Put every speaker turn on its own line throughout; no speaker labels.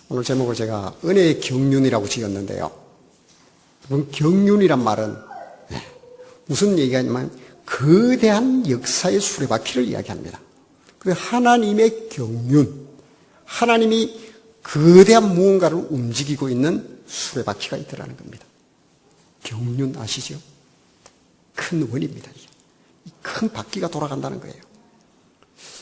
오늘 제목을 제가 은혜의 경륜이라고 지었는데요. 경륜이란 말은 무슨 얘기하냐면 거대한 역사의 수레바퀴를 이야기합니다. 하나님의 경륜, 하나님이 거대한 무언가를 움직이고 있는 수레바퀴가 있더라는 겁니다. 경륜 아시죠? 큰 원입니다. 큰 바퀴가 돌아간다는 거예요.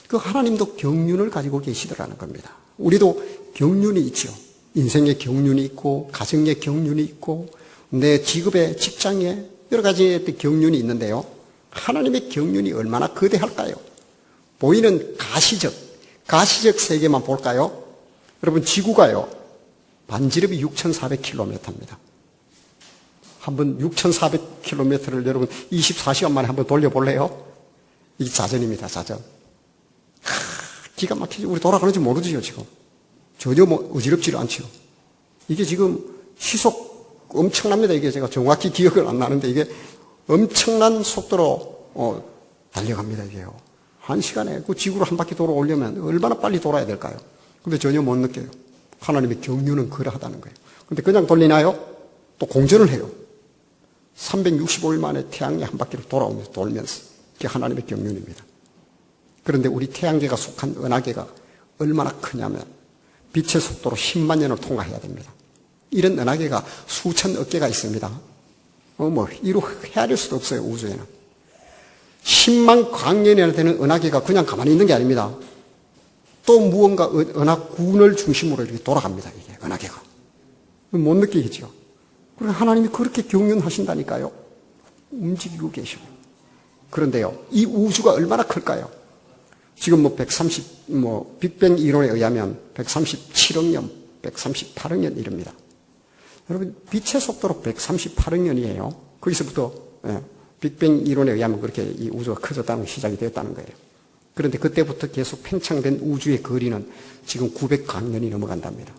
그 하나님도 경륜을 가지고 계시더라는 겁니다. 우리도 경륜이 있죠. 인생의 경륜이 있고 가정의 경륜이 있고 내 직업의 직장에 여러 가지의 경륜이 있는데요. 하나님의 경륜이 얼마나 거대할까요? 보이는 가시적 세계만 볼까요? 여러분 지구가요. 반지름이 6,400km입니다. 한번 6,400km를 여러분 24시간 만에 한번 돌려볼래요? 이게 자전입니다. 자전. 기가 막히죠. 우리 돌아가는지 모르지요 지금. 전혀 어지럽지를 않죠. 이게 지금 시속 엄청납니다. 이게 제가 정확히 기억을 안 나는데 이게 엄청난 속도로 달려갑니다. 이게요. 한 시간에 그 지구를 한 바퀴 돌아오려면 얼마나 빨리 돌아야 될까요? 근데 전혀 못 느껴요. 하나님의 경륜은 그러하다는 거예요. 근데 그냥 돌리나요? 또 공전을 해요. 365일 만에 태양이 한 바퀴를 돌면서 그게 하나님의 경륜입니다. 그런데 우리 태양계가 속한 은하계가 얼마나 크냐면 빛의 속도로 10만 년을 통과해야 됩니다. 이런 은하계가 수천억 개가 있습니다. 이루 헤아릴 수도 없어요. 우주에는 10만 광년이나 되는 은하계가 그냥 가만히 있는 게 아닙니다. 또 무언가 은하군을 중심으로 이렇게 돌아갑니다. 이게 은하계가 못 느끼겠죠. 그러니까 하나님이 그렇게 경륜하신다니까요. 움직이고 계셔요. 그런데요, 이 우주가 얼마나 클까요? 지금 빅뱅 이론에 의하면 137억 년, 138억 년 이릅니다. 여러분, 빛의 속도로 138억 년이에요. 거기서부터, 빅뱅 이론에 의하면 그렇게 이 우주가 커졌다는 시작이 되었다는 거예요. 그런데 그때부터 계속 팽창된 우주의 거리는 지금 900광년이 넘어간답니다.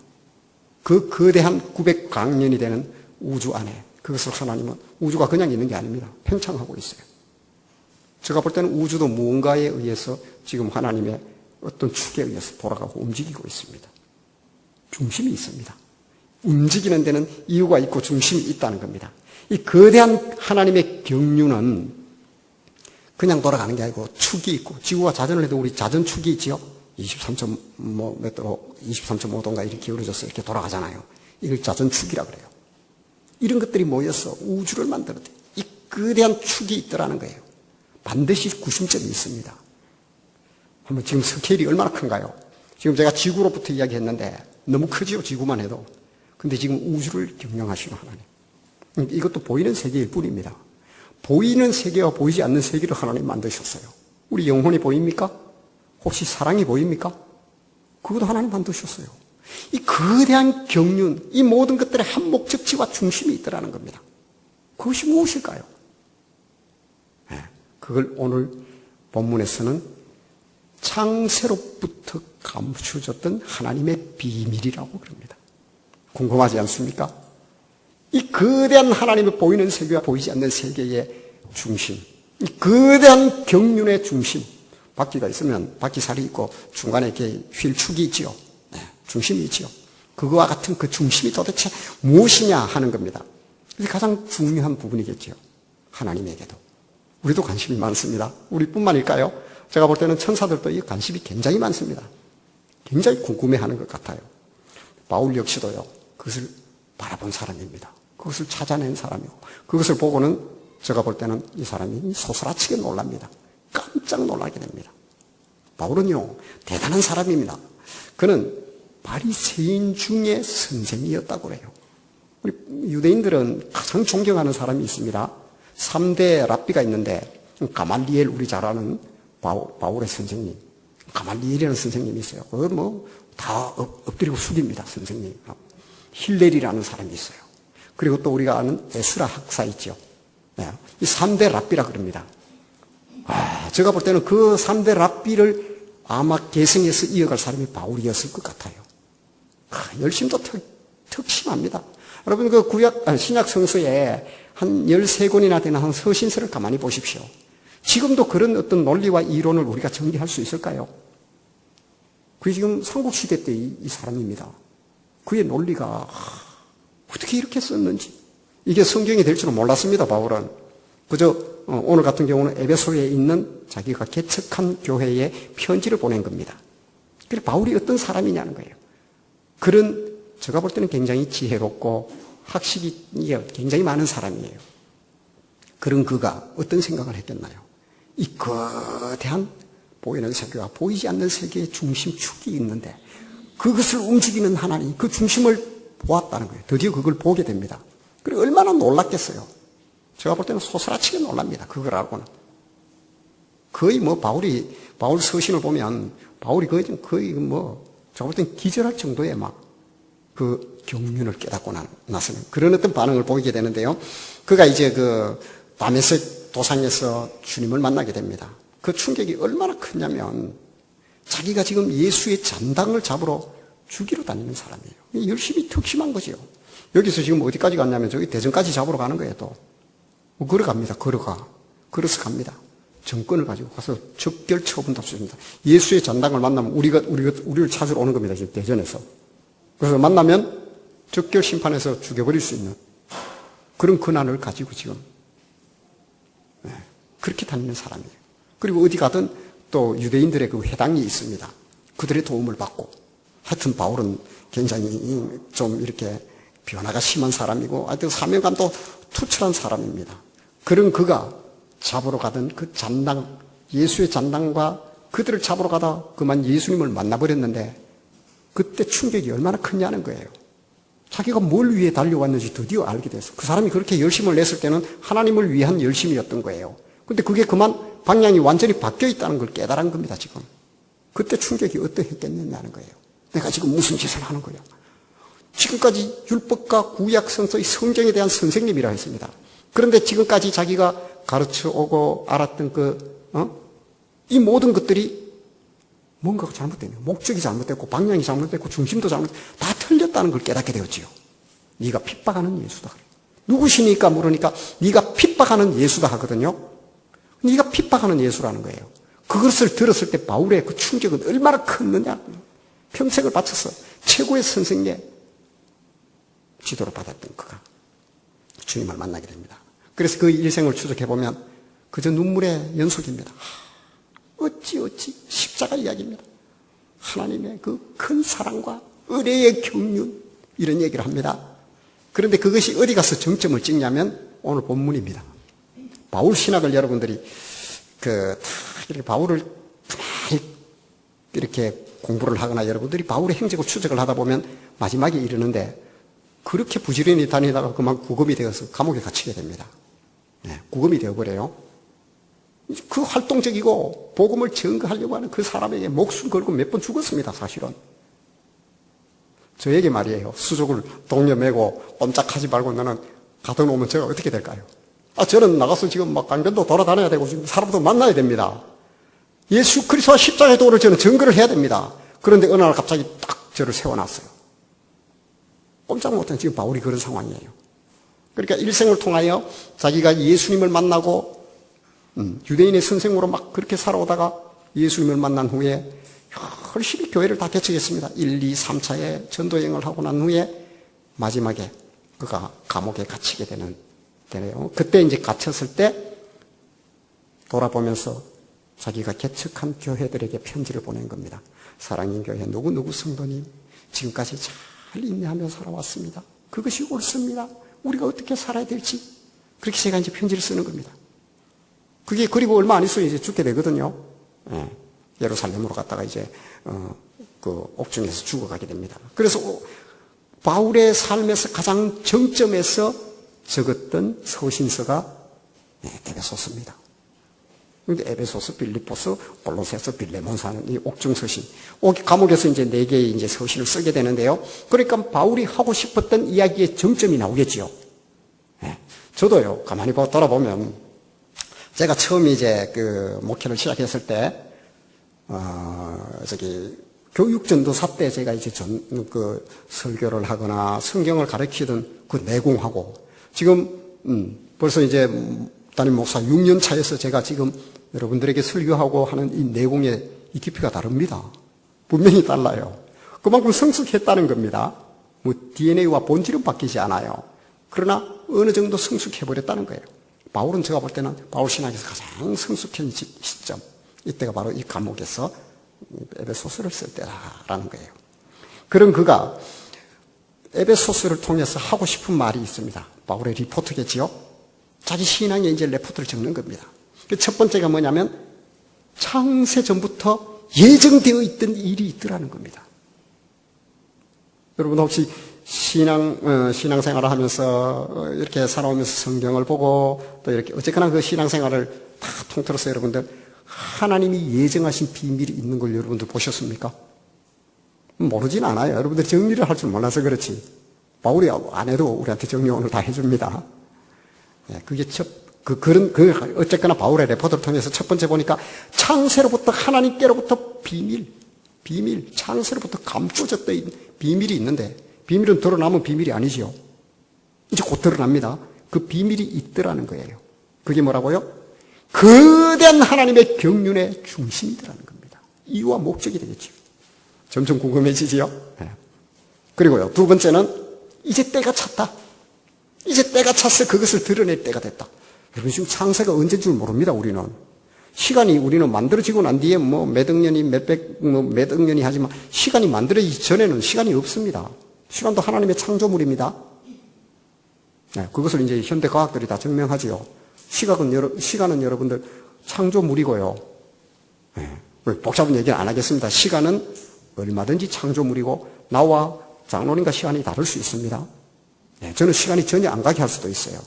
그 거대한 900광년이 되는 우주 안에, 그것을 하나님은 우주가 그냥 있는 게 아닙니다. 팽창하고 있어요. 제가 볼 때는 우주도 무언가에 의해서 지금 하나님의 어떤 축에 의해서 돌아가고 움직이고 있습니다. 중심이 있습니다. 움직이는 데는 이유가 있고 중심이 있다는 겁니다. 이 거대한 하나님의 경륜은 그냥 돌아가는 게 아니고 축이 있고, 지구가 자전을 해도 우리 자전축이 있지요? 23.5도인가 이렇게 기울어져서 이렇게 돌아가잖아요. 이걸 자전축이라 그래요. 이런 것들이 모여서 우주를 만들었대. 이 거대한 축이 있더라는 거예요. 반드시 구심점이 있습니다. 한번 지금 스케일이 얼마나 큰가요? 지금 제가 지구로부터 이야기했는데 너무 크지요, 지구만 해도. 근데 지금 우주를 경영하시는 하나님. 이것도 보이는 세계일 뿐입니다. 보이는 세계와 보이지 않는 세계를 하나님 만드셨어요. 우리 영혼이 보입니까? 혹시 사랑이 보입니까? 그것도 하나님 만드셨어요. 이 거대한 경륜, 이 모든 것들의 한 목적지와 중심이 있더라는 겁니다. 그것이 무엇일까요? 그걸 오늘 본문에서는 창세로부터 감추어졌던 하나님의 비밀이라고 그럽니다. 궁금하지 않습니까? 이 거대한 하나님의 보이는 세계와 보이지 않는 세계의 중심, 이 거대한 경륜의 중심, 바퀴가 있으면 바퀴살이 있고 중간에 이렇게 휠축이 있지요. 중심이 있지요. 그거와 같은 그 중심이 도대체 무엇이냐 하는 겁니다. 그게 가장 중요한 부분이겠죠. 하나님에게도. 우리도 관심이 많습니다. 우리뿐만일까요? 제가 볼 때는 천사들도 이 관심이 굉장히 많습니다. 굉장히 궁금해하는 것 같아요. 바울 역시도요. 그것을 바라본 사람입니다. 그것을 찾아낸 사람이고 그것을 보고는 제가 볼 때는 이 사람이 소스라치게 놀랍니다. 깜짝 놀라게 됩니다. 바울은요. 대단한 사람입니다. 그는 바리새인 중에 선생이었다고 그래요. 우리 유대인들은 가장 존경하는 사람이 있습니다. 3대 랍비가 있는데 가말리엘, 우리 잘 아는 바울의 선생님, 가말리엘이라는 선생님이 있어요. 다 엎드리고 숙입니다. 선생님. 힐렐이라는 사람이 있어요. 그리고 또 우리가 아는 에스라 학사 있죠. 이 3대 랍비라 그럽니다. 제가 볼 때는 그 3대 랍비를 아마 계승해서 이어갈 사람이 바울이었을 것 같아요. 열심도 특심합니다. 여러분, 신약 성서에 한 13권이나 되는 한 서신서를 가만히 보십시오. 지금도 그런 어떤 논리와 이론을 우리가 정리할 수 있을까요? 그게 지금 삼국시대 때 이 사람입니다. 그의 논리가 어떻게 이렇게 썼는지 이게 성경이 될 줄은 몰랐습니다. 바울은 그저 오늘 같은 경우는 에베소에 있는 자기가 개척한 교회에 편지를 보낸 겁니다. 그래서 바울이 어떤 사람이냐는 거예요. 그런 제가 볼 때는 굉장히 지혜롭고 학식이 굉장히 많은 사람이에요. 그런 그가 어떤 생각을 했겠나요? 이 거대한 보이는 세계와 보이지 않는 세계의 중심축이 있는데 그것을 움직이는 하나님, 그 중심을 보았다는 거예요. 드디어 그걸 보게 됩니다. 그리고 얼마나 놀랐겠어요. 제가 볼 때는 소스라치게 놀랍니다. 그걸 알고는. 거의 바울 서신을 보면 바울이 거의 제가 볼 때는 기절할 정도의 그 경륜을 깨닫고 나서는 그런 어떤 반응을 보이게 되는데요. 그가 이제 다메섹 도상에서 주님을 만나게 됩니다. 그 충격이 얼마나 크냐면 자기가 지금 예수의 잔당을 잡으러 죽이러 다니는 사람이에요. 열심히 특심한 거지요. 여기서 지금 어디까지 갔냐면 저기 대전까지 잡으러 가는 거예요, 또. 걸어갑니다. 걸어서 갑니다. 정권을 가지고 가서 적결 처분 답습니다. 예수의 잔당을 만나면 우리를 찾으러 오는 겁니다, 지금 대전에서. 그래서 만나면 적결 심판에서 죽여버릴 수 있는 그런 권한을 가지고 지금 그렇게 다니는 사람이에요. 그리고 어디 가든 또 유대인들의 그 회당이 있습니다. 그들의 도움을 받고 하여튼 바울은 굉장히 좀 이렇게 변화가 심한 사람이고 하여튼 사명감도 투철한 사람입니다. 그런 그가 잡으러 가던 그 잔당, 예수의 잔당과 그들을 잡으러 가다 그만 예수님을 만나버렸는데 그때 충격이 얼마나 크냐는 거예요. 자기가 뭘 위해 달려왔는지 드디어 알게 됐어. 그 사람이 그렇게 열심을 냈을 때는 하나님을 위한 열심이었던 거예요. 근데 그게 그만 방향이 완전히 바뀌어 있다는 걸 깨달은 겁니다, 지금. 그때 충격이 어떠했겠느냐는 거예요. 내가 지금 무슨 짓을 하는 거야. 지금까지 율법과 구약 성서의 성경에 대한 선생님이라 했습니다. 그런데 지금까지 자기가 가르쳐 오고 알았던 이 모든 것들이 뭔가가 잘못됐네요. 목적이 잘못됐고 방향이 잘못됐고 중심도 잘못됐고 다 틀렸다는 걸 깨닫게 되었지요. 네가 핍박하는 예수다. 누구시니까 물으니까 네가 핍박하는 예수다 하거든요. 네가 핍박하는 예수라는 거예요. 그것을 들었을 때 바울의 그 충격은 얼마나 컸느냐. 평생을 바쳐서 최고의 선생의 지도를 받았던 그가 주님을 만나게 됩니다. 그래서 그 일생을 추적해보면 그저 눈물의 연속입니다. 어찌 십자가 이야기입니다. 하나님의 그 큰 사랑과 은혜의 경륜 이런 얘기를 합니다. 그런데 그것이 어디 가서 정점을 찍냐면 오늘 본문입니다. 바울 신학을 여러분들이 이렇게 바울을 가만히 이렇게 공부를 하거나 여러분들이 바울의 행적을 추적을 하다 보면 마지막에 이르는데 그렇게 부지런히 다니다가 그만 구금이 되어서 감옥에 갇히게 됩니다. 구금이 되어버려요. 그 활동적이고 복음을 증거하려고 하는 그 사람에게 목숨 걸고 몇 번 죽었습니다, 사실은. 저에게 말이에요. 수족을 동료 메고 옴짝하지 말고 너는 가둬놓으면 제가 어떻게 될까요? 저는 나가서 지금 강변도 돌아다녀야 되고 지금 사람도 만나야 됩니다. 예수 그리스도와 십자가의 도를 저는 증거를 해야 됩니다. 그런데 어느 날 갑자기 딱 저를 세워놨어요. 꼼짝 못한 지금 바울이 그런 상황이에요. 그러니까 일생을 통하여 자기가 예수님을 만나고 유대인의 선생으로 막 그렇게 살아오다가 예수님을 만난 후에 열심히 교회를 다 개척했습니다. 1, 2, 3차에 전도여행을 하고 난 후에 마지막에 그가 감옥에 갇히게 되네요. 그때 이제 갇혔을 때 돌아보면서 자기가 개척한 교회들에게 편지를 보낸 겁니다. 사랑인 교회 누구누구 성도님 지금까지 잘 인내하며 살아왔습니다. 그것이 옳습니다. 우리가 어떻게 살아야 될지 그렇게 제가 이제 편지를 쓰는 겁니다. 그게 그리고 얼마 안 있어요. 이제 죽게 되거든요. 예루살렘으로 갔다가 이제 그 옥중에서 죽어가게 됩니다. 그래서 바울의 삶에서 가장 정점에서 적었던 서신서가 에베소서입니다. 그런데 에베소서, 빌립보서, 골로새서, 빌레몬서 하는 이 옥중 서신. 감옥에서 이제 4개의 이제 서신을 쓰게 되는데요. 그러니까 바울이 하고 싶었던 이야기의 정점이 나오겠지요. 저도요, 가만히 돌아보면 제가 처음 이제 목회를 시작했을 때, 교육전도사 때 제가 이제 설교를 하거나 성경을 가르치던 그 내공하고 지금, 벌써 이제 담임 목사 6년 차에서 제가 지금 여러분들에게 설교하고 하는 이 내공의 이 깊이가 다릅니다. 분명히 달라요. 그만큼 성숙했다는 겁니다. 뭐 DNA와 본질은 바뀌지 않아요. 그러나 어느 정도 성숙해버렸다는 거예요. 바울은 제가 볼 때는 바울 신학에서 가장 성숙한 시점, 이때가 바로 이 감옥에서 에베소서를 쓸 때라는 거예요. 그런 그가 에베소서를 통해서 하고 싶은 말이 있습니다. 바울의 리포트겠지요. 자기 신앙의 이제 레포트를 적는 겁니다. 첫 번째가 뭐냐면 창세 전부터 예정되어 있던 일이 있더라는 겁니다. 여러분 혹시 신앙생활을 하면서 이렇게 살아오면서 성경을 보고 또 이렇게 어쨌거나 그 신앙생활을 다 통틀어서 여러분들 하나님이 예정하신 비밀이 있는 걸 여러분들 보셨습니까? 모르진 않아요. 여러분들 정리를 할 줄 몰라서 그렇지. 바울이 안 해도 우리한테 정리 오늘 다 해줍니다. 그게 어쨌거나 바울의 레포트를 통해서 첫 번째 보니까 창세로부터 하나님께로부터 비밀, 창세로부터 감춰졌던 비밀이 있는데 비밀은 드러나면 비밀이 아니지요. 이제 곧 드러납니다. 그 비밀이 있더라는 거예요. 그게 뭐라고요? 거대한 하나님의 경륜의 중심이더라는 겁니다. 이유와 목적이 되겠죠. 점점 궁금해지지요? 네. 그리고요, 두 번째는 이제 때가 찼다. 이제 때가 찼어. 그것을 드러낼 때가 됐다. 여러분 지금 창세가 언제인 줄 모릅니다. 우리는 우리는 만들어지고 난 뒤에 뭐 몇 억 년이 몇 억 년이 하지만 시간이 만들어지기 전에는 시간이 없습니다. 시간도 하나님의 창조물입니다. 네, 그것을 이제 현대 과학들이 다 증명하지요. 시간은 여러분들 창조물이고요. 네, 복잡한 얘기는 안 하겠습니다. 시간은 얼마든지 창조물이고 나와 장로님과 시간이 다를 수 있습니다. 네, 저는 시간이 전혀 안 가게 할 수도 있어요.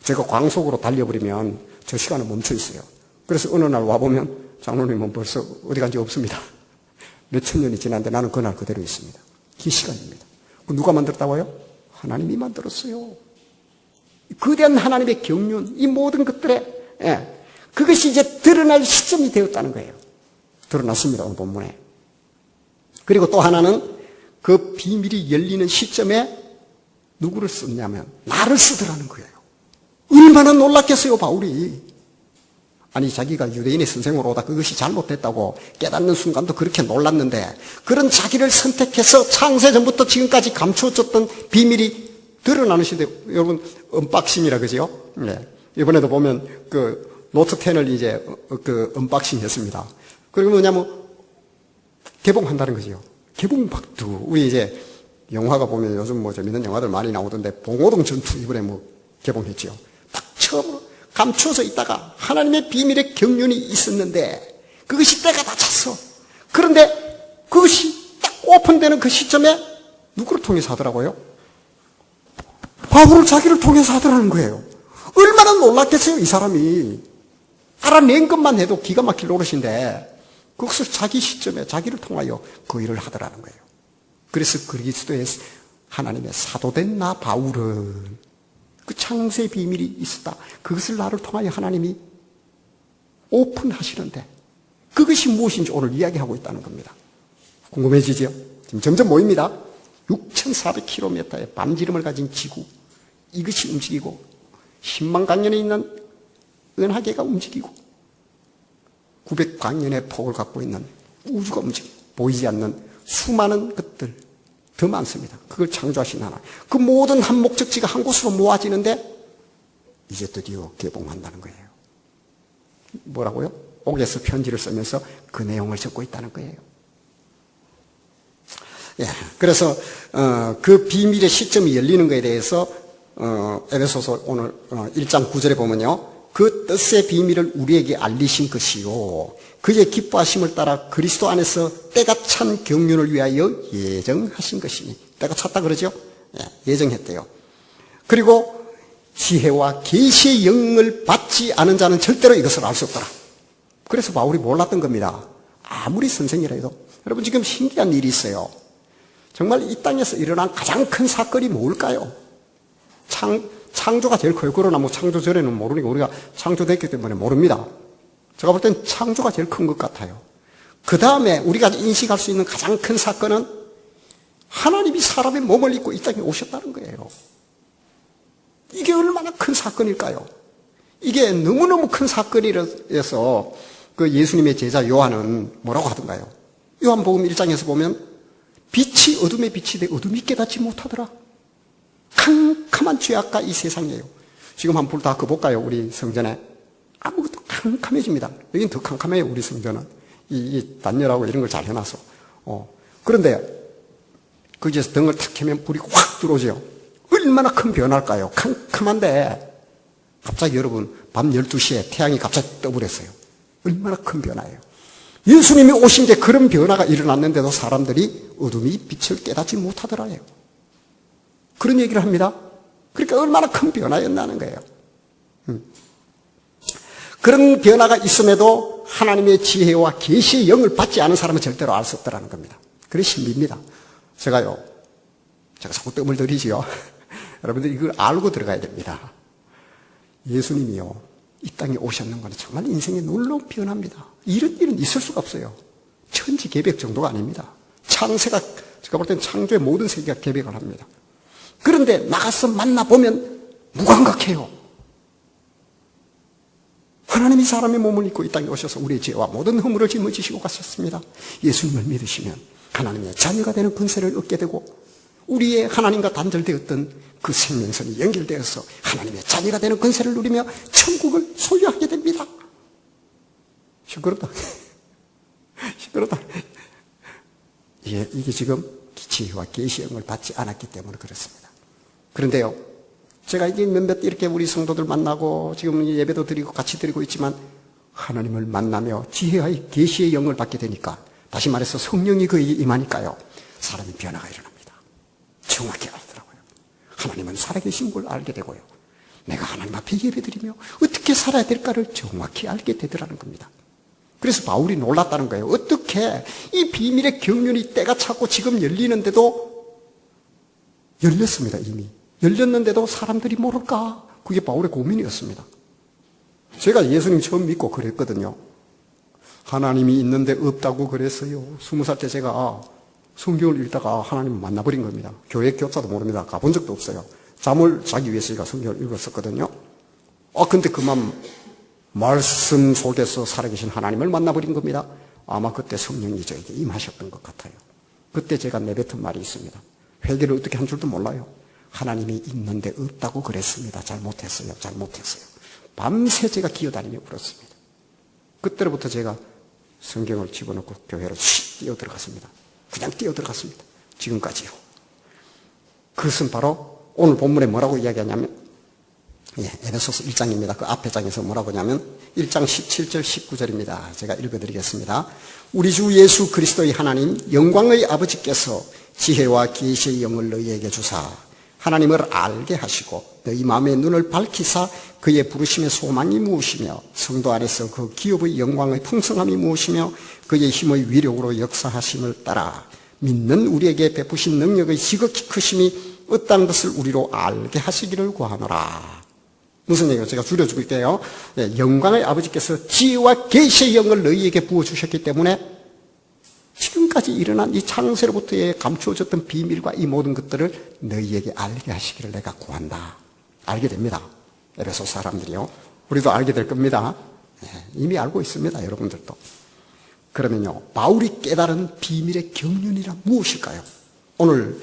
제가 광속으로 달려버리면 저 시간은 멈춰 있어요. 그래서 어느 날 와보면 장로님은 벌써 어디 간지 없습니다. 몇천 년이 지났는데 나는 그날 그대로 있습니다. 이 시간입니다. 누가 만들었다고요? 하나님이 만들었어요. 거대한 하나님의 경륜, 이 모든 것들에 그것이 이제 드러날 시점이 되었다는 거예요. 드러났습니다. 오늘 본문에. 그리고 또 하나는 그 비밀이 열리는 시점에 누구를 썼냐면 나를 쓰더라는 거예요. 얼마나 놀랐겠어요, 바울이. 아니, 자기가 유대인의 선생으로 오다 그것이 잘못됐다고 깨닫는 순간도 그렇게 놀랐는데 그런 자기를 선택해서 창세 전부터 지금까지 감추어졌던 비밀이 드러나는 시대. 여러분, 언박싱이라 그죠? 네. 이번에도 보면 그 노트 10을 이제 그 언박싱 했습니다. 그리고 뭐냐면 개봉한다는 거죠. 개봉박두. 우리 이제 영화가 보면 요즘 뭐 재밌는 영화들 많이 나오던데 봉오동 전투 이번에 뭐 개봉했죠. 딱 처음으로 감추어져 있다가 하나님의 비밀의 경륜이 있었는데 그것이 때가 다 찼어. 그런데 그것이 딱 오픈되는 그 시점에 누구를 통해서 하더라고요? 바울을 자기를 통해서 하더라는 거예요. 얼마나 놀랐겠어요, 이 사람이. 알아낸 것만 해도 기가 막힐 노릇인데 그것을 자기 시점에 자기를 통하여 그 일을 하더라는 거예요. 그래서 그리스도의 하나님의 사도된 나 바울은 그 창세의 비밀이 있었다. 그것을 나를 통하여 하나님이 오픈하시는데 그것이 무엇인지 오늘 이야기하고 있다는 겁니다. 궁금해지죠? 지금 점점 모입니다. 6,400km의 반지름을 가진 지구, 이것이 움직이고 10만 광년에 있는 은하계가 움직이고 900광년의 폭을 갖고 있는 우주가 움직이고 보이지 않는 수많은 것들 더 많습니다. 그걸 창조하신 하나. 그 모든 한 목적지가 한 곳으로 모아지는데 이제 드디어 개봉한다는 거예요. 뭐라고요? 옥에서 편지를 쓰면서 그 내용을 적고 있다는 거예요. 예, 그래서 그 비밀의 시점이 열리는 것에 대해서 에베소서 오늘 1장 9절에 보면요. 그 뜻의 비밀을 우리에게 알리신 것이요. 그의 기뻐하심을 따라 그리스도 안에서 때가 찬 경륜을 위하여 예정하신 것이니. 때가 찼다 그러죠? 예, 예정했대요. 그리고 지혜와 계시의 영을 받지 않은 자는 절대로 이것을 알 수 없더라. 그래서 바울이 몰랐던 겁니다. 아무리 선생이라 해도. 여러분 지금 신기한 일이 있어요. 정말 이 땅에서 일어난 가장 큰 사건이 뭘까요? 창조가 제일 커요. 그러나 뭐 창조 전에는 모르니까 우리가 창조됐기 때문에 모릅니다. 제가 볼 땐 창조가 제일 큰 것 같아요. 그 다음에 우리가 인식할 수 있는 가장 큰 사건은 하나님이 사람의 몸을 입고 이 땅에 오셨다는 거예요. 이게 얼마나 큰 사건일까요? 이게 너무너무 큰 사건이라서 그 예수님의 제자 요한은 뭐라고 하던가요? 요한복음 1장에서 보면 빛이 어둠에 비치되 어둠이 깨닫지 못하더라. 캄캄한 죄악과 이 세상이에요. 지금 한번 불 다 꺼볼까요? 우리 성전에. 아무것도 캄캄해집니다. 여긴 더 캄캄해요, 우리 성전은. 이 단열하고 이런 걸 잘 해놔서. 그런데 거기에서 등을 탁 켜면 불이 확 들어오죠. 얼마나 큰 변화일까요? 캄캄한데 갑자기 여러분 밤 12시에 태양이 갑자기 떠버렸어요. 얼마나 큰 변화예요. 예수님이 오신 게 그런 변화가 일어났는데도 사람들이 어둠이 빛을 깨닫지 못하더라요. 그런 얘기를 합니다. 그러니까 얼마나 큰 변화였다는 거예요. 그런 변화가 있음에도 하나님의 지혜와 계시의 영을 받지 않은 사람은 절대로 알 수 없다는 겁니다. 그게 신비입니다. 제가 자꾸 뜸을 들이지요. 여러분들 이걸 알고 들어가야 됩니다. 예수님이요, 이 땅에 오셨는 건 정말 인생의 놀라운 변화입니다. 이런 일은 있을 수가 없어요. 천지개벽 정도가 아닙니다. 창세가, 제가 볼 때는 창조의 모든 세계가 개벽을 합니다. 그런데 나가서 만나보면 무감각해요. 하나님이 사람의 몸을 입고 이 땅에 오셔서 우리의 죄와 모든 허물을 짊어지시고 가셨습니다. 예수님을 믿으시면 하나님의 자녀가 되는 권세를 얻게 되고 우리의 하나님과 단절되었던 그 생명선이 연결되어서 하나님의 자녀가 되는 권세를 누리며 천국을 소유하게 됩니다. 시끄럽다. 시끄럽다. 이게 지금 지혜와 계시의 영을 받지 않았기 때문에 그렇습니다. 그런데요, 제가 이게 몇몇 이렇게 우리 성도들 만나고 지금 예배도 드리고 같이 드리고 있지만 하나님을 만나며 지혜와 계시의 영을 받게 되니까, 다시 말해서 성령이 그에게 임하니까요, 사람이 변화가 일어납니다. 정확히 알더라고요. 하나님은 살아계신 걸 알게 되고요, 내가 하나님 앞에 예배드리며 어떻게 살아야 될까를 정확히 알게 되더라는 겁니다. 그래서 바울이 놀랐다는 거예요. 어떻게 이 비밀의 경륜이 때가 차고 지금 열리는데도, 열렸습니다. 이미 열렸는데도 사람들이 모를까? 그게 바울의 고민이었습니다. 제가 예수님 처음 믿고 그랬거든요. 하나님이 있는데 없다고 그랬어요. 20살 때 제가 성경을 읽다가 하나님을 만나버린 겁니다. 교회 교사도 모릅니다. 가본 적도 없어요. 잠을 자기 위해서 제가 성경을 읽었었거든요. 근데 그만 말씀 속에서 살아계신 하나님을 만나버린 겁니다. 아마 그때 성령이 저에게 임하셨던 것 같아요. 그때 제가 내뱉은 말이 있습니다. 회개를 어떻게 한 줄도 몰라요. 하나님이 있는데 없다고 그랬습니다. 잘못했어요. 잘못했어요. 밤새 제가 기어다니며 울었습니다. 그때로부터 제가 성경을 집어넣고 교회로 뛰어들어갔습니다. 그냥 뛰어들어갔습니다. 지금까지요. 그것은 바로 오늘 본문에 뭐라고 이야기하냐면, 에베소서 1장입니다. 그 앞에 장에서 뭐라고 하냐면 1장 17절 19절입니다. 제가 읽어드리겠습니다. 우리 주 예수 그리스도의 하나님 영광의 아버지께서 지혜와 계시의 영을 너희에게 주사 하나님을 알게 하시고 너희 마음의 눈을 밝히사 그의 부르심의 소망이 무엇이며 성도 안에서 그 기업의 영광의 풍성함이 무엇이며 그의 힘의 위력으로 역사하심을 따라 믿는 우리에게 베푸신 능력의 지극히 크심이 어떤 것을 우리로 알게 하시기를 구하노라. 무슨 얘기예요? 제가 줄여줄게요. 영광의 아버지께서 지혜와 계시의 영을 너희에게 부어주셨기 때문에 지금까지 일어난 이 창세로부터의 감추어졌던 비밀과 이 모든 것들을 너희에게 알게 하시기를 내가 구한다. 알게 됩니다. 에베소 사람들이요. 우리도 알게 될 겁니다. 이미 알고 있습니다. 여러분들도. 그러면요, 바울이 깨달은 비밀의 경륜이란 무엇일까요? 오늘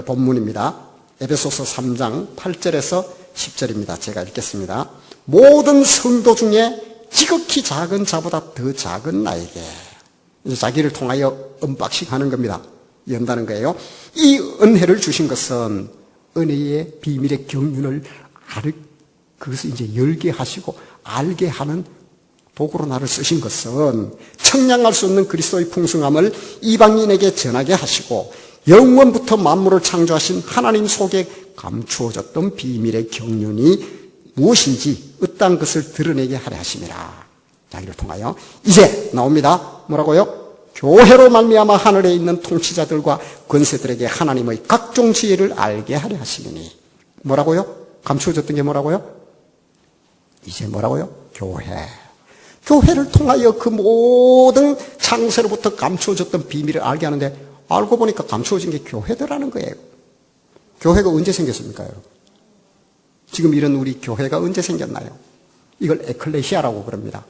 본문입니다. 에베소서 3장 8절에서 10절입니다. 제가 읽겠습니다. 모든 성도 중에 지극히 작은 자보다 더 작은 나에게, 자기를 통하여 언박싱 하는 겁니다. 연다는 거예요. 이 은혜를 주신 것은 은혜의 비밀의 경륜을 그것을 이제 열게 하시고 알게 하는 도구로 나를 쓰신 것은 청량할 수 없는 그리스도의 풍성함을 이방인에게 전하게 하시고 영원부터 만물을 창조하신 하나님 속에 감추어졌던 비밀의 경륜이 무엇인지 어떠한 것을 드러내게 하려 하심이라. 자기를 통하여 이제 나옵니다. 뭐라고요? 교회로 말미암아 하늘에 있는 통치자들과 권세들에게 하나님의 각종 지혜를 알게 하려 하시니. 뭐라고요? 감추어졌던 게 뭐라고요? 이제 뭐라고요? 교회. 교회를 통하여 그 모든 창세로부터 감추어졌던 비밀을 알게 하는데, 알고 보니까 감추어진 게 교회더라는 거예요. 교회가 언제 생겼습니까, 여러분? 지금 이런 우리 교회가 언제 생겼나요? 이걸 에클레시아라고 그럽니다.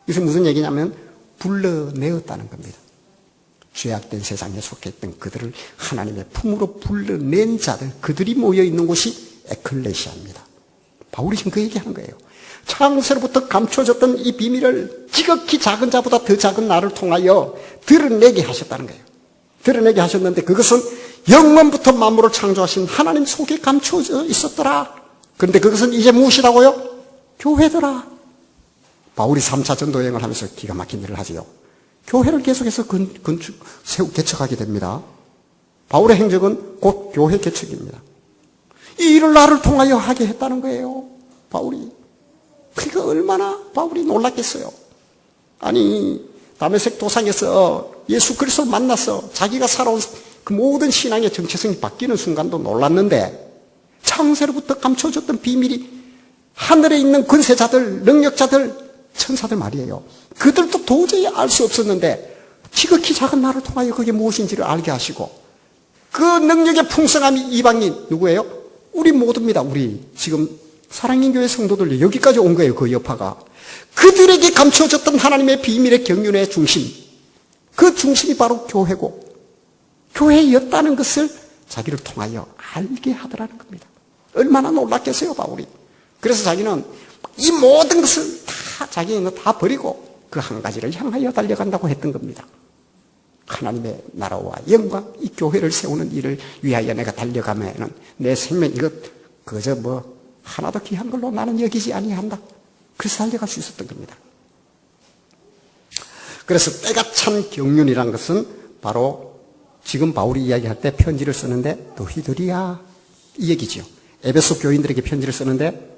이것은 무슨 얘기냐면 불러내었다는 겁니다. 죄악된 세상에 속했던 그들을 하나님의 품으로 불러낸 자들, 그들이 모여있는 곳이 에클레시아입니다. 바울이 지금 그 얘기하는 거예요. 창세로부터 감춰졌던 이 비밀을 지극히 작은 자보다 더 작은 나를 통하여 드러내게 하셨다는 거예요. 드러내게 하셨는데 그것은 영원부터 만물을 창조하신 하나님 속에 감춰져 있었더라. 그런데 그것은 이제 무엇이라고요? 교회더라. 바울이 3차 전도여행을 하면서 기가 막힌 일을 하지요. 교회를 계속해서 개척하게 됩니다. 바울의 행적은 곧 교회 개척입니다. 이 일을 나를 통하여 하게 했다는 거예요. 바울이. 그러니까 얼마나 바울이 놀랐겠어요. 아니, 다메섹 도상에서 예수 그리스도를 만나서 자기가 살아온 그 모든 신앙의 정체성이 바뀌는 순간도 놀랐는데 창세로부터 감춰졌던 비밀이 하늘에 있는 권세자들, 능력자들, 천사들 말이에요. 그들도 도저히 알 수 없었는데 지극히 작은 나를 통하여 그게 무엇인지를 알게 하시고 그 능력의 풍성함이 이방인 누구예요? 우리 모두입니다. 우리 지금 사랑인 교회 성도들 여기까지 온 거예요. 그 여파가. 그들에게 감춰졌던 하나님의 비밀의 경륜의 중심, 그 중심이 바로 교회고 교회였다는 것을 자기를 통하여 알게 하더라는 겁니다. 얼마나 놀랐겠어요, 바울이. 그래서 자기는 이 모든 것을 다 자기는 다 버리고 그 한 가지를 향하여 달려간다고 했던 겁니다. 하나님의 나라와 영광, 이 교회를 세우는 일을 위하여 내가 달려가면은 내 생명 이것 그저 뭐 하나도 귀한 걸로 나는 여기지 아니한다. 그래서 달려갈 수 있었던 겁니다. 그래서 때가 찬 경륜이란 것은 바로 지금 바울이 이야기할 때 편지를 쓰는데 너희들이야 이 얘기죠. 에베소 교인들에게 편지를 쓰는데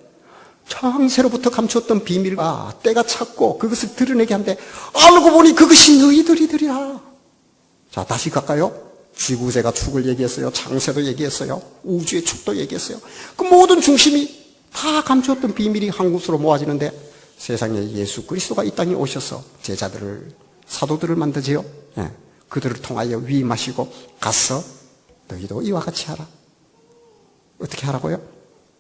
창세로부터 감추었던 비밀과 때가 찼고 그것을 드러내게 한데 알고 보니 그것이 너희들이더라. 자, 다시 갈까요? 지구제가 축을 얘기했어요. 창세도 얘기했어요. 우주의 축도 얘기했어요. 그 모든 중심이 다 감추었던 비밀이 한 곳으로 모아지는데 세상에 예수 그리스도가 이 땅에 오셔서 제자들을, 사도들을 만드지요. 예. 그들을 통하여 위임하시고 가서 너희도 이와 같이 하라. 어떻게 하라고요?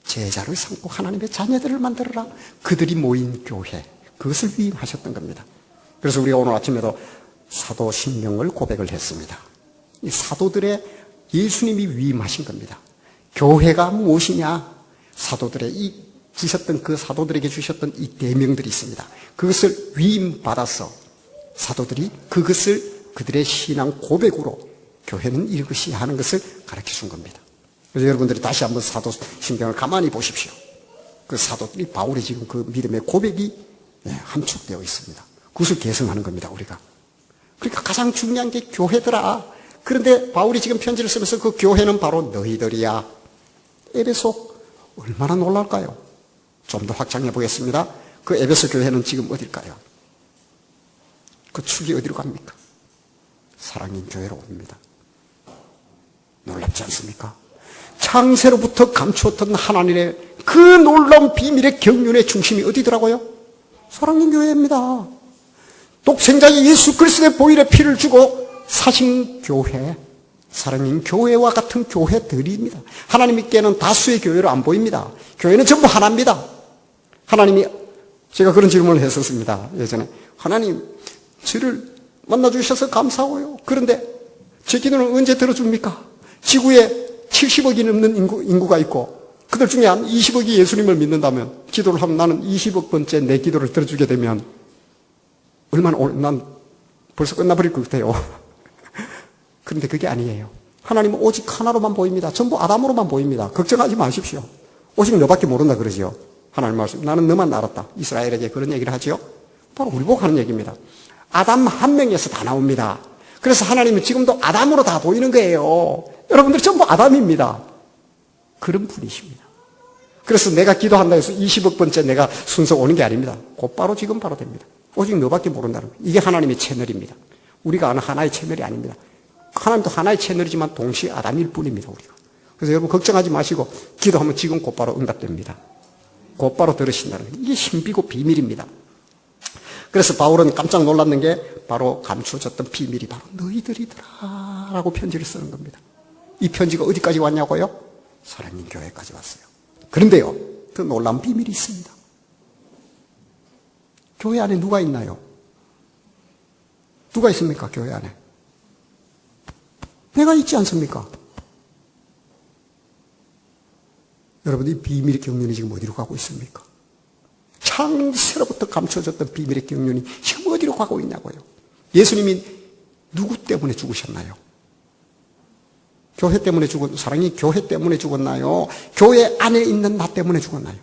제자를 삼고 하나님의 자녀들을 만들어라. 그들이 모인 교회, 그것을 위임하셨던 겁니다. 그래서 우리가 오늘 아침에도 사도 신명을 고백을 했습니다. 이 사도들의 예수님이 위임하신 겁니다. 교회가 무엇이냐? 사도들의 주셨던 그 사도들에게 주셨던 이 대명들이 있습니다. 그것을 위임받아서 사도들이 그것을 그들의 신앙 고백으로 교회는 이것이 하는 것을 가르쳐 준 겁니다. 그래서 여러분들이 다시 한번 사도 신경을 가만히 보십시오. 그 사도들이 바울이 지금 그 믿음의 고백이 함축되어 있습니다. 그것을 계승하는 겁니다, 우리가. 그러니까 가장 중요한 게 교회더라. 그런데 바울이 지금 편지를 쓰면서 그 교회는 바로 너희들이야. 에베소 얼마나 놀랄까요? 좀 더 확장해 보겠습니다. 그 에베소 교회는 지금 어딜까요? 그 축이 어디로 갑니까? 사랑인 교회로 옵니다. 놀랍지 않습니까? 창세로부터 감추었던 하나님의 그 놀라운 비밀의 경륜의 중심이 어디더라고요? 사랑인 교회입니다. 독생자의 예수 그리스도의 보혈의 피를 주고 사신 교회, 사랑인 교회와 같은 교회들입니다. 하나님께는 다수의 교회로 안 보입니다. 교회는 전부 하나입니다. 하나님이, 제가 그런 질문을 했었습니다. 예전에. 하나님, 저를 만나주셔서 감사해요. 그런데 제 기도는 언제 들어줍니까? 지구에 70억이 넘는 인구가 있고 그들 중에 한 20억이 예수님을 믿는다면 기도를 하면 나는 20억 번째 내 기도를 들어주게 되면 얼마나 난 벌써 끝나버릴 것 같아요. 그런데 그게 아니에요. 하나님은 오직 하나로만 보입니다. 전부 아담으로만 보입니다. 걱정하지 마십시오. 오직 너밖에 모른다 그러지요. 하나님 말씀, 나는 너만 알았다. 이스라엘에게 그런 얘기를 하지요. 바로 우리 보고 하는 얘기입니다. 아담 한 명에서 다 나옵니다. 그래서 하나님은 지금도 아담으로 다 보이는 거예요. 여러분들 전부 아담입니다. 그런 분이십니다. 그래서 내가 기도한다 해서 20억 번째 내가 순서 오는 게 아닙니다. 곧바로 지금 바로 됩니다. 오직 너밖에 모른다는 거예요. 이게 하나님의 채널입니다. 우리가 아는 하나의 채널이 아닙니다. 하나님도 하나의 채널이지만 동시에 아담일 뿐입니다. 우리가. 그래서 여러분 걱정하지 마시고 기도하면 지금 곧바로 응답됩니다. 곧바로 들으신다는 거예요. 이게 신비고 비밀입니다. 그래서 바울은 깜짝 놀랐는 게 바로 감추어졌던 비밀이 바로 너희들이더라 라고 편지를 쓰는 겁니다. 이 편지가 어디까지 왔냐고요? 사랑인 교회까지 왔어요. 그런데요, 그 놀라운 비밀이 있습니다. 교회 안에 누가 있나요? 누가 있습니까? 교회 안에. 내가 있지 않습니까? 여러분, 이 비밀의 경륜이 지금 어디로 가고 있습니까? 창세로부터 감춰졌던 비밀의 경륜이 지금 어디로 가고 있냐고요. 예수님이 누구 때문에 죽으셨나요? 교회 때문에 사랑이 교회 때문에 죽었나요? 교회 안에 있는 나 때문에 죽었나요?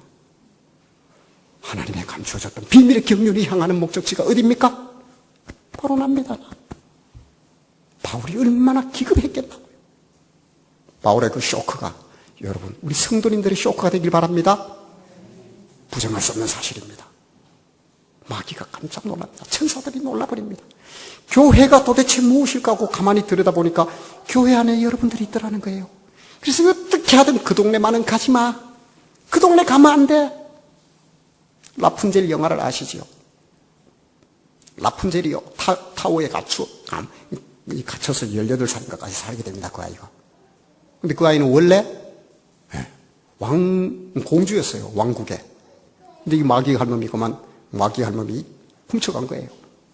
하나님의 감춰졌던 비밀의 경륜이 향하는 목적지가 어디입니까? 바로 납니다. 바울이 얼마나 기급했겠다고요. 바울의 그 쇼크가 여러분, 우리 성도님들의 쇼크가 되길 바랍니다. 부정할 수 없는 사실입니다. 마귀가 깜짝 놀랍니다. 천사들이 놀라버립니다. 교회가 도대체 무엇일까 하고 가만히 들여다보니까 교회 안에 여러분들이 있더라는 거예요. 그래서 어떻게 하든 그 동네만은 가지 마. 그 동네 가면 안 돼. 라푼젤 영화를 아시죠? 라푼젤이요. 타워에 갇혀서 18살인가까지 살게 됩니다. 그 아이가. 근데 그 아이는 원래 공주였어요. 왕국에. 근데 이 마귀 할멈이 훔쳐간 거예요.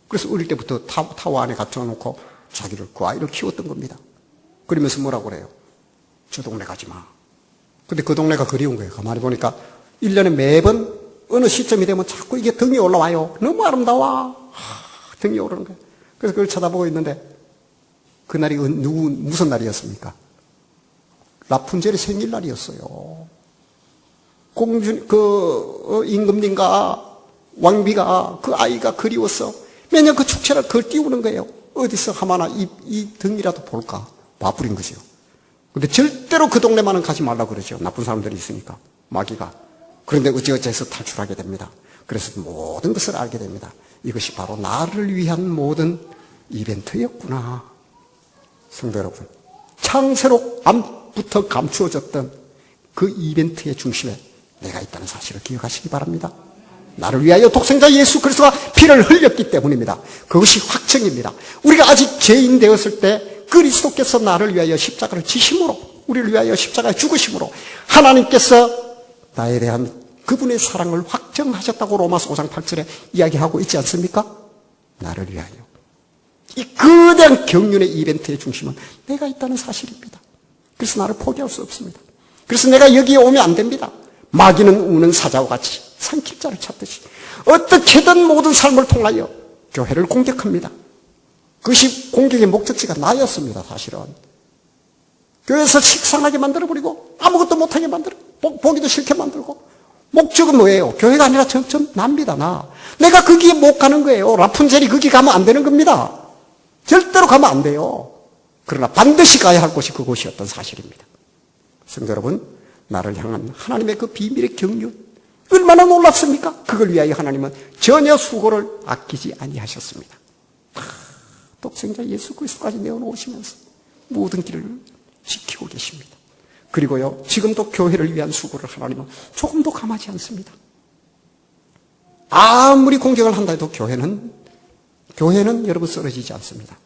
그래서 어릴 때부터 타워 안에 갇혀놓고 그 아이를 키웠던 겁니다. 그러면서 뭐라고 그래요? 저 동네 가지 마. 근데 그 동네가 그리운 거예요. 가만히 보니까 1년에 매번 어느 시점이 되면 자꾸 이게 등이 올라와요. 너무 아름다워. 등이 오르는 거예요. 그래서 그걸 쳐다보고 있는데 그날이 무슨 날이었습니까? 라푼젤의 생일날이었어요. 임금님과 왕비가 그 아이가 그리웠어. 매년 그 축제를 그걸 띄우는 거예요. 어디서 하마나 이 등이라도 볼까? 봐버린 거죠. 근데 절대로 그 동네만은 가지 말라고 그러죠. 나쁜 사람들이 있으니까. 마귀가. 그런데 어찌어찌해서 탈출하게 됩니다. 그래서 모든 것을 알게 됩니다. 이것이 바로 나를 위한 모든 이벤트였구나. 성도 여러분, 창세로 암부터 감추어졌던 그 이벤트의 중심에 내가 있다는 사실을 기억하시기 바랍니다. 나를 위하여 독생자 예수 그리스도가 피를 흘렸기 때문입니다. 그것이 확증입니다. 우리가 아직 죄인 되었을 때 그리스도께서 나를 위하여 십자가를 지심으로, 우리를 위하여 십자가에 죽으심으로 하나님께서 나에 대한 그분의 사랑을 확정하셨다고 로마서 5장 8절에 이야기하고 있지 않습니까? 나를 위하여. 이 거대한 경륜의 이벤트의 중심은 내가 있다는 사실입니다. 그래서 나를 포기할 수 없습니다. 그래서 내가 여기에 오면 안 됩니다. 마귀는 우는 사자와 같이 삼킬 자를 찾듯이 어떻게든 모든 삶을 통하여 교회를 공격합니다. 그것이 공격의 목적지가 나였습니다. 사실은. 교회에서 식상하게 만들어버리고 아무것도 못하게 만들고 보기도 싫게 만들고 목적은 뭐예요? 교회가 아니라 점점 납니다. 내가 거기에 못 가는 거예요. 라푼젤이 거기 가면 안 되는 겁니다. 절대로 가면 안 돼요. 그러나 반드시 가야 할 곳이 그곳이었던 사실입니다. 성도 여러분, 나를 향한 하나님의 그 비밀의 경륜 얼마나 놀랍습니까? 그걸 위하여 하나님은 전혀 수고를 아끼지 아니하셨습니다. 독생자 예수 그리스도까지 내어놓으시면서 모든 길을 지키고 계십니다. 그리고요, 지금도 교회를 위한 수고를 하나님은 조금도 감하지 않습니다. 아무리 공격을 한다 해도 교회는 여러분 쓰러지지 않습니다.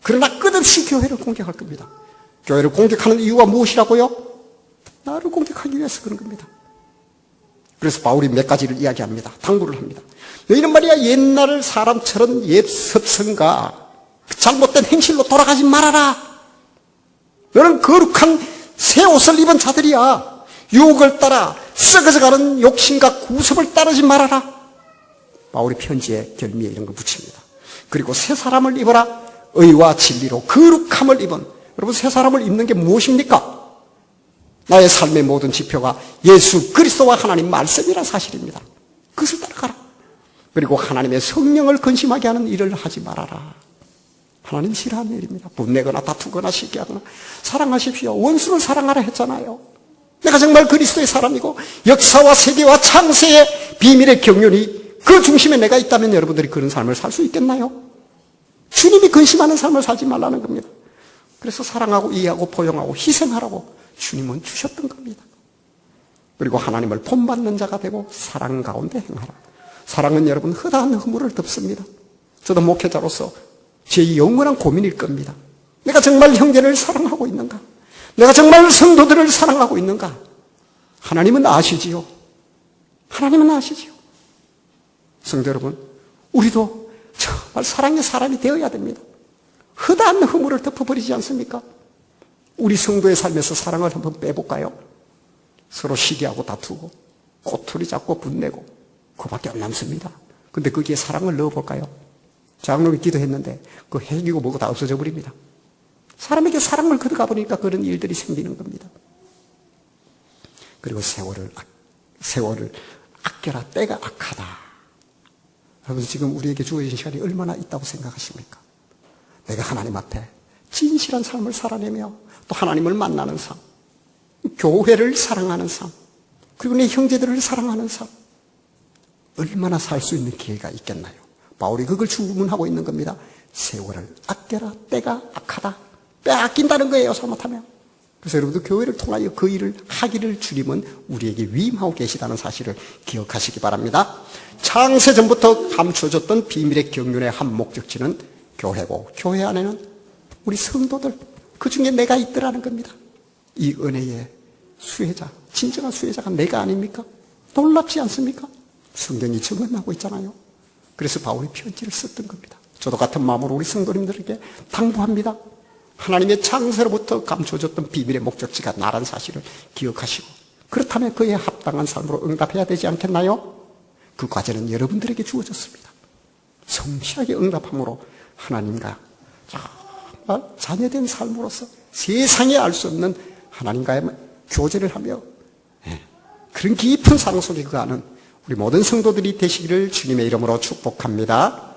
그러나 끝없이 교회를 공격할 겁니다. 교회를 공격하는 이유가 무엇이라고요? 나를 공격하기 위해서 그런 겁니다. 그래서 바울이 몇 가지를 이야기합니다. 당부를 합니다. 너희는 말이야 옛날 사람처럼 옛 습성과 잘못된 행실로 돌아가지 말아라. 너는 거룩한 새 옷을 입은 자들이야. 유혹을 따라 썩어져가는 욕심과 구습을 따르지 말아라. 바울이 편지에 결미에 이런 걸 붙입니다. 그리고 새 사람을 입어라. 의와 진리로 거룩함을 입은. 여러분, 새 사람을 입는 게 무엇입니까? 나의 삶의 모든 지표가 예수 그리스도와 하나님 말씀이라 사실입니다. 그것을 따라가라. 그리고 하나님의 성령을 근심하게 하는 일을 하지 말아라. 하나님 싫어하는 일입니다. 분내거나 다투거나 시기하거나. 사랑하십시오. 원수를 사랑하라 했잖아요. 내가 정말 그리스도의 사람이고 역사와 세계와 창세의 비밀의 경륜이 그 중심에 내가 있다면 여러분들이 그런 삶을 살 수 있겠나요? 주님이 근심하는 삶을 살지 말라는 겁니다. 그래서 사랑하고 이해하고 포용하고 희생하라고 주님은 주셨던 겁니다. 그리고 하나님을 본받는 자가 되고 사랑 가운데 행하라. 사랑은 여러분 허다한 허물을 덮습니다. 저도 목회자로서 제 영원한 고민일 겁니다. 내가 정말 형제를 사랑하고 있는가? 내가 정말 성도들을 사랑하고 있는가? 하나님은 아시지요. 하나님은 아시지요. 성도 여러분, 우리도 정말 사랑의 사람이 되어야 됩니다. 허다한 허물을 덮어버리지 않습니까? 우리 성도의 삶에서 사랑을 한번 빼볼까요? 서로 시기하고 다투고 꼬투리 잡고 분내고 그밖에 안 남습니다. 근데 거기에 사랑을 넣어볼까요? 장로님이 기도했는데 그 해기고 뭐고 다 없어져 버립니다. 사람에게 사랑을 걷어가 보니까 그런 일들이 생기는 겁니다. 그리고 세월을 아껴라. 때가 악하다. 여러분 지금 우리에게 주어진 시간이 얼마나 있다고 생각하십니까? 내가 하나님 앞에 진실한 삶을 살아내며 또 하나님을 만나는 삶, 교회를 사랑하는 삶, 그리고 내 형제들을 사랑하는 삶, 얼마나 살 수 있는 기회가 있겠나요? 바울이 그걸 주문하고 있는 겁니다. 세월을 아껴라. 때가 악하다. 빼앗긴다는 거예요, 잘못하면. 그래서 여러분도 교회를 통하여 그 일을 하기를 주님은 우리에게 위임하고 계시다는 사실을 기억하시기 바랍니다. 창세 전부터 감춰졌던 비밀의 경륜의 한 목적지는 교회고, 교회 안에는 우리 성도들, 그 중에 내가 있더라는 겁니다. 이 은혜의 수혜자, 진정한 수혜자가 내가 아닙니까? 놀랍지 않습니까? 성경이 증언하고 있잖아요. 그래서 바울이 편지를 썼던 겁니다. 저도 같은 마음으로 우리 성도님들에게 당부합니다. 하나님의 창세로부터 감춰졌던 비밀의 목적지가 나란 사실을 기억하시고, 그렇다면 그에 합당한 삶으로 응답해야 되지 않겠나요? 그 과제는 여러분들에게 주어졌습니다. 성실하게 응답함으로 하나님과 정말 자녀된 삶으로서 세상에 알 수 없는 하나님과의 교제를 하며 그런 깊은 사랑 속에 거하는 우리 모든 성도들이 되시기를 주님의 이름으로 축복합니다.